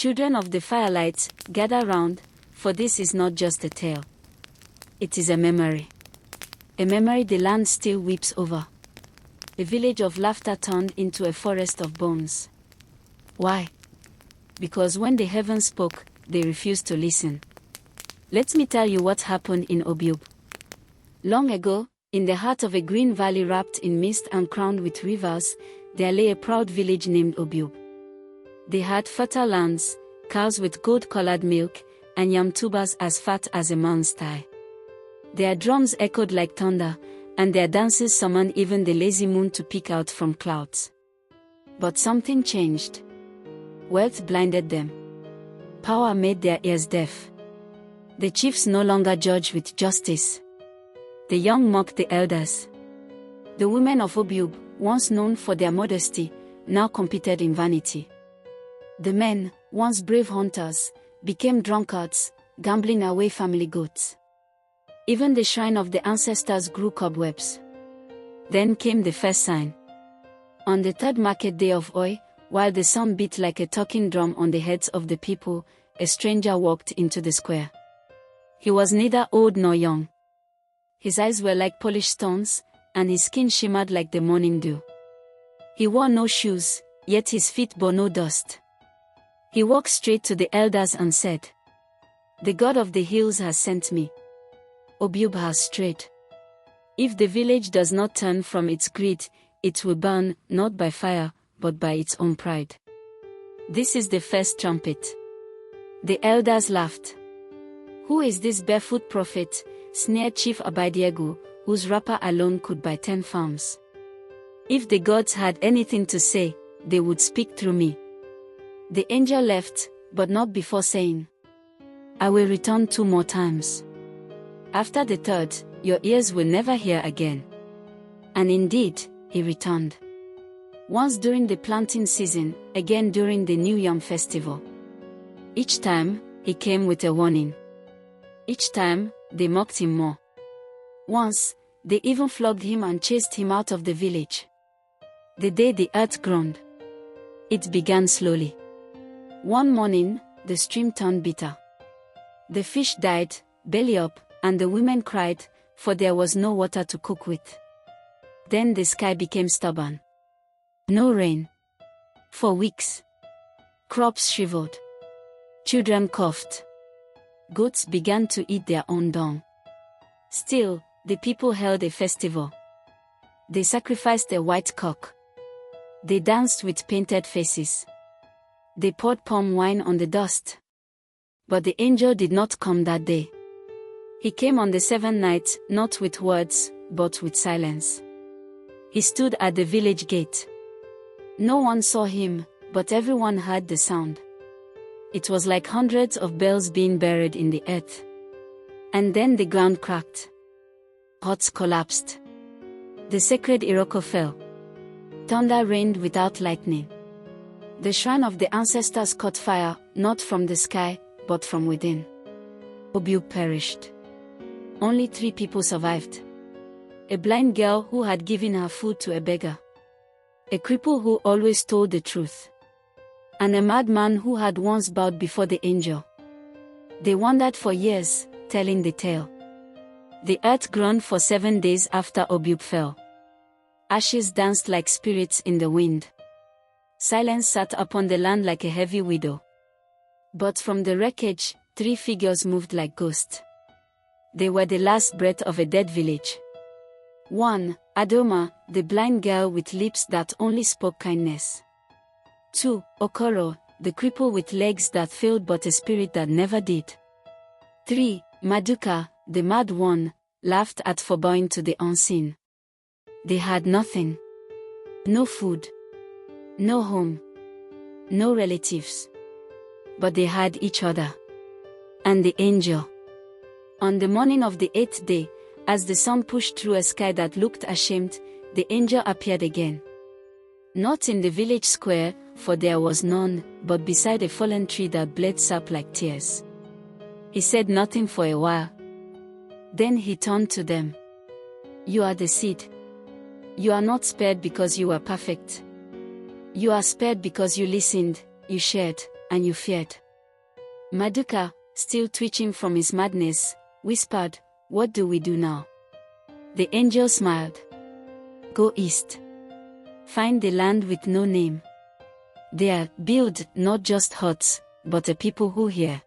Children of the firelight, gather round, for this is not just a tale. It is a memory. A memory the land still weeps over. A village of laughter turned into a forest of bones. Why? Because when the heavens spoke, they refused to listen. Let me tell you what happened in Obube. Long ago, in the heart of a green valley wrapped in mist and crowned with rivers, there lay a proud village named Obube. They had fertile lands, cows with gold-colored milk, and yam tubers as fat as a man's thigh. Their drums echoed like thunder, and their dances summoned even the lazy moon to peek out from clouds. But something changed. Wealth blinded them. Power made their ears deaf. The chiefs no longer judged with justice. The young mocked the elders. The women of Obube, once known for their modesty, now competed in vanity. The men, once brave hunters, became drunkards, gambling away family goods. Even the shrine of the ancestors grew cobwebs. Then came the first sign. On the third market day of Oi, while the sun beat like a talking drum on the heads of the people, a stranger walked into the square. He was neither old nor young. His eyes were like polished stones, and his skin shimmered like the morning dew. He wore no shoes, yet his feet bore no dust. He walked straight to the elders and said, "The God of the hills has sent me. Obube has strayed. If the village does not turn from its greed, it will burn, not by fire, but by its own pride." This is the first trumpet. The elders laughed. "Who is this barefoot prophet?" sneered Chief Abaidiego, whose wrapper alone could buy 10 farms. "If the gods had anything to say, they would speak through me." The angel left, but not before saying, "I will return 2 more times. After the third, your ears will never hear again." And indeed, he returned. Once during the planting season, again during the New Yam festival. Each time, he came with a warning. Each time, they mocked him more. Once, they even flogged him and chased him out of the village. The day the earth groaned. It began slowly. One morning, the stream turned bitter. The fish died, belly up, and the women cried, for there was no water to cook with. Then the sky became stubborn. No rain. For weeks. Crops shriveled. Children coughed. Goats began to eat their own dung. Still, the people held a festival. They sacrificed a white cock. They danced with painted faces. They poured palm wine on the dust. But the angel did not come that day. He came on the 7th night, not with words, but with silence. He stood at the village gate. No one saw him, but everyone heard the sound. It was like hundreds of bells being buried in the earth. And then the ground cracked. Huts collapsed. The sacred Iroko fell. Thunder rained without lightning. The shrine of the ancestors caught fire, not from the sky, but from within. Obube perished. Only 3 people survived. A blind girl who had given her food to a beggar. A cripple who always told the truth. And a madman who had once bowed before the angel. They wandered for years, telling the tale. The earth groaned for 7 days after Obube fell. Ashes danced like spirits in the wind. Silence sat upon the land like a heavy widow. But from the wreckage, 3 figures moved like ghosts. They were the last breath of a dead village. 1. Adaoma, the blind girl with lips that only spoke kindness. 2. Okoro, the cripple with legs that failed but a spirit that never did. 3. Maduka, the mad one, laughed at for bowing to the unseen. They had nothing. No food. No home. No relatives. But they had each other. And the angel. On the morning of the 8th day, as the sun pushed through a sky that looked ashamed, the angel appeared again. Not in the village square, for there was none, but beside a fallen tree that bled sap like tears. He said nothing for a while. Then he turned to them. "You are the seed. You are not spared because you were perfect. You are spared because you listened, you shared, and you feared. Maduka, still twitching from his madness, whispered, "What do we do now?" The angel smiled. "Go east. Find the land with no name. There, build not just huts, but a people who hear."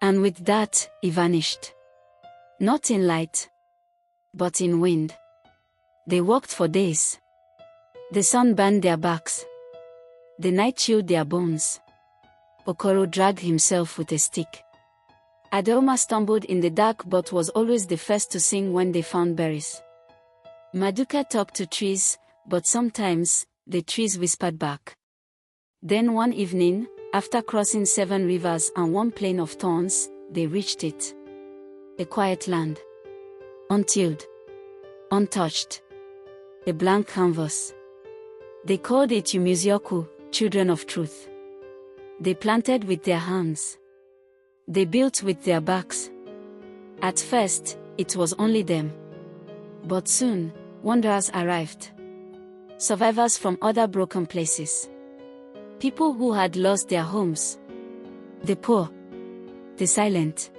And with that, he vanished. Not in light, but in wind. They walked for days. The sun burned their backs. The night chilled their bones. Okoro dragged himself with a stick. Adaoma stumbled in the dark but was always the first to sing when they found berries. Maduka talked to trees, but sometimes, the trees whispered back. Then one evening, after crossing 7 rivers and 1 plain of thorns, they reached it. A quiet land. Untilled. Untouched. A blank canvas. They called it Yumizioku, children of truth. They planted with their hands. They built with their backs. At first, it was only them. But soon, wanderers arrived. Survivors from other broken places. People who had lost their homes. The poor. The silent.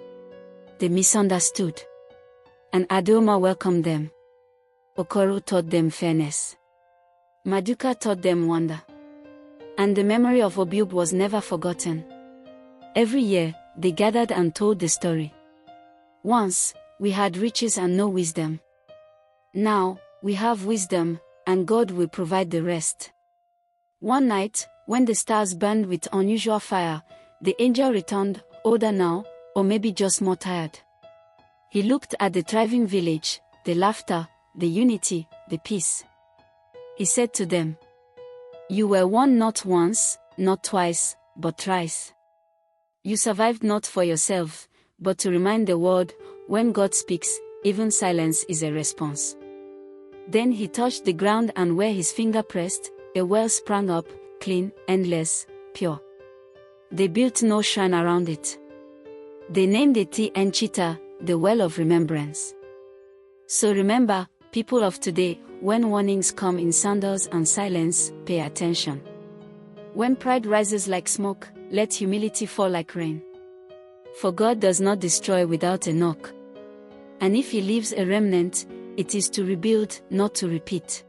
The misunderstood. And Adaoma welcomed them. Okoro taught them fairness. Maduka taught them wonder. And the memory of Obube was never forgotten. Every year, they gathered and told the story. Once, we had riches and no wisdom. Now, we have wisdom, and God will provide the rest. One night, when the stars burned with unusual fire, the angel returned, older now, or maybe just more tired. He looked at the thriving village, the laughter, the unity, the peace. He said to them, "You were one not once, not twice, but thrice. You survived not for yourself, but to remind the world, when God speaks, even silence is a response." Then he touched the ground, and where his finger pressed, a well sprang up, clean, endless, pure. They built no shrine around it. They named it Enchita, the well of remembrance. So remember, people of today, when warnings come in sandals and silence, pay attention. When pride rises like smoke, let humility fall like rain. For God does not destroy without a knock. And if he leaves a remnant, it is to rebuild, not to repeat.